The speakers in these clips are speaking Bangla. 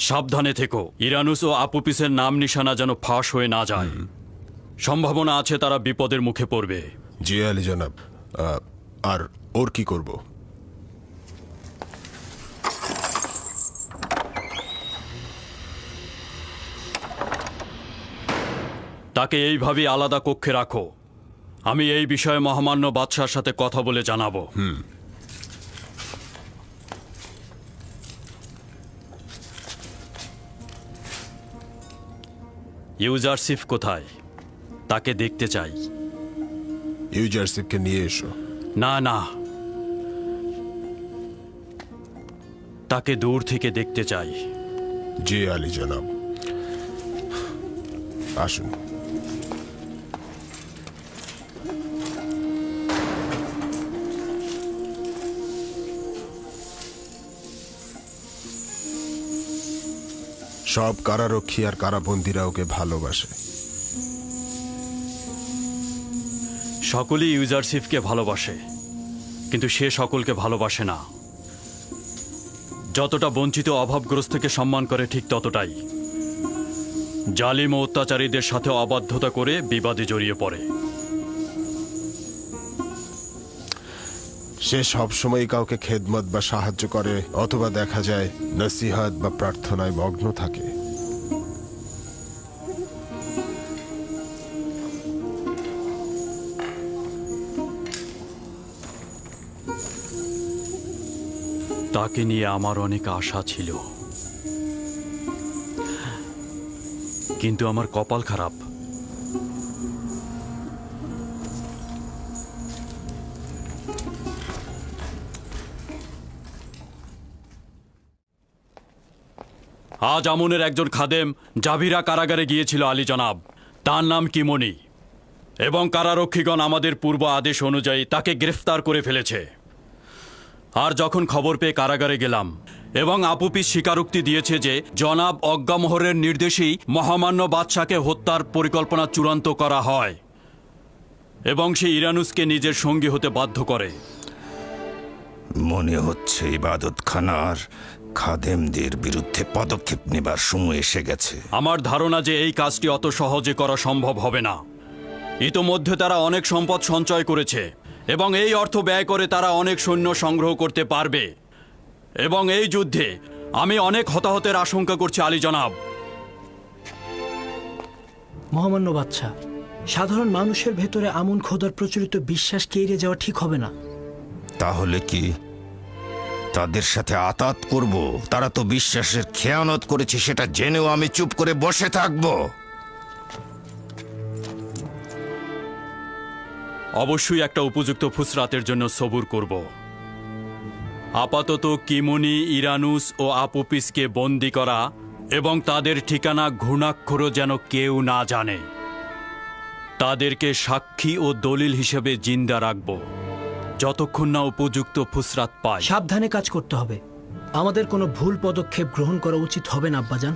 সাবধানে থেকো, ইরানুস ও আপুপিসের নাম নিশানা যেন ফাঁস হয়ে না যায়। সম্ভাবনা আছে তারা বিপদের মুখে পড়বে। জি আলী জনাব। আর ওর কি করব? তাকে এইভাবেই আলাদা কক্ষে রাখো। আমি এই বিষয়ে মহামান্য বাদশার সাথে কথা বলে জানাবো। ইউজারসিফ কোথায়? তাকে দেখতে চাই। ইউজারসিফকে নিয়ে এসো। না না, তাকে দূর থেকে দেখতে চাই। জি আলী জনাব, আসুন। সব কারারক্ষী আর কারাবন্দীরা ওকে ভালোবাসে। সকলেই ইউজারসিফকে ভালোবাসে, কিন্তু সে সকলকে ভালোবাসে না। যতটা বঞ্চিত অভাবগ্রস্তকে সম্মান করে ঠিক ততটাই জালিম ও অত্যাচারীদের সাথে অবাধ্যতা করে বিবাদে জড়িয়ে পড়ে। সে সবসময় কাউকে খেদমত বা সাহায্য করে, অথবা দেখা যায় নসিহত বা প্রার্থনায় মগ্ন থাকে। তাকে নিয়ে আমার অনেক আশা ছিল, কিন্তু আমার কপাল খারাপ। আজ আমনের একজন খাদেম জাভিরা কারাগারে গিয়েছিল আলী জনাব। তার নাম কিমনি, এবং কারারক্ষীগণ আমাদের পূর্ব আদেশ অনুযায়ী তাকে গ্রেফতার করে ফেলেছে। আর যখন খবর পেয়ে কারাগারে গেলাম, এবং আপুপিস স্বীকারোক্তি দিয়েছে যে জনাব অজ্ঞামোহরের নির্দেশেই মহামান্য বাদশাকে হত্যার পরিকল্পনা চূড়ান্ত করা হয়, এবং সে ইরানুসকে নিজের সঙ্গী হতে বাধ্য করে। মনে হচ্ছে ইবাদতখানার খাদেমদের বিরুদ্ধে পদক্ষেপ নেবার সময় এসে গেছে। আমার ধারণা যে এই কাজটি অত সহজে করা সম্ভব হবে না। ইতোমধ্যে তারা অনেক সম্পদ সঞ্চয় করেছে, এবং এই অর্থ ব্যয় করে তারা অনেক সৈন্য সংগ্রহ করতে পারবে। এবং এই যুদ্ধে আমি অনেক হতাহতের আশঙ্কা করছি আলী জনাব। মহামান্য বাদশা, সাধারণ মানুষের ভেতরে আমন খোদার প্রচলিত বিশ্বাসকে এড়িয়ে যাওয়া ঠিক হবে না। তাহলে কি তাদের সাথে আতাত করব? তারা তো বিশ্বাসের খেয়ানত করেছে, সেটা জেনেও আমি চুপ করে বসে থাকব? অবশ্যই একটা উপযুক্ত ফুসরাতের জন্য সবুর করব। আপাতত কিমনি, ইরানুস ও আপুপিসকে বন্দি করা এবং তাদের ঠিকানা ঘুণাক্ষরও যেন কেউ না জানে। তাদেরকে সাক্ষী ও দলিল হিসেবে জিন্দা রাখব যতক্ষণ না উপযুক্ত ফুসরাত পায়। সাবধানে কাজ করতে হবে। আমাদের কোনো ভুল পদক্ষেপ গ্রহণ করা উচিত হবে না আব্বাজান।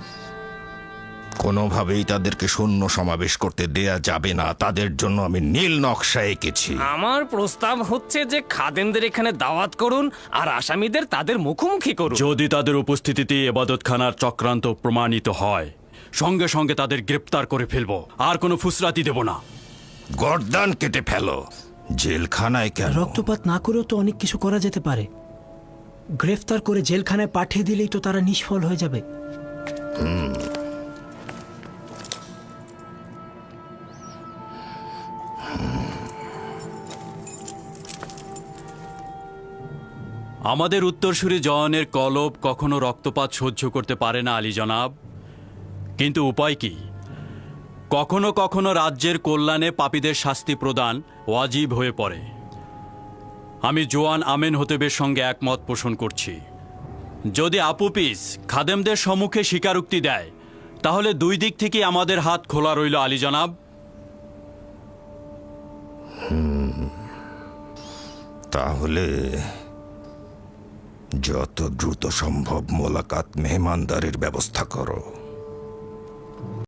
কোনোভাবেই তাদেরকে সৈন্য সমাবেশ করতে দেয়া যাবে না। তাদের জন্য আমি নীল নকশা এঁকেছি। আমার প্রস্তাব হচ্ছে যে খাদেমদের এখানে দাওয়াত করুন আর আসামিদের তাদের মুখোমুখি করুন। যদি তাদের উপস্থিতিতে এবাদতখানার চক্রান্ত প্রমাণিত হয়, সঙ্গে সঙ্গে তাদের গ্রেপ্তার করে ফেলব। আর কোনো ফুসরাতি দেব না। গর্দান কেটে ফেলো। জেলখানায় কেন? রক্তপাত না করেও তো অনেক কিছু করা যেতে পারে। গ্রেফতার করে জেলখানায় পাঠিয়ে দিলেই তো তারা নিষ্ফল হয়ে যাবে। আমাদের উত্তরসূরি জওয়ানের কলব কখনো রক্তপাত সহ্য করতে পারে না আলী জনাব, কিন্তু উপায় কি? কখনো কখনো রাজ্যের কল্যাণে পাপীদের শাস্তি প্রদান ওয়াজিব হয়ে পড়ে। আমি জোয়ান আমেন হতেবের সঙ্গে একমত পোষণ করছি। যদি আপুপিস খাদেমদের সম্মুখে স্বীকারোক্তি দেয়, তাহলে দুই দিক থেকে আমাদের হাত খোলা রইল আলী জনাব। তাহলে যত দ্রুত সম্ভব মোলাকাত মেহমানদারির ব্যবস্থা করো।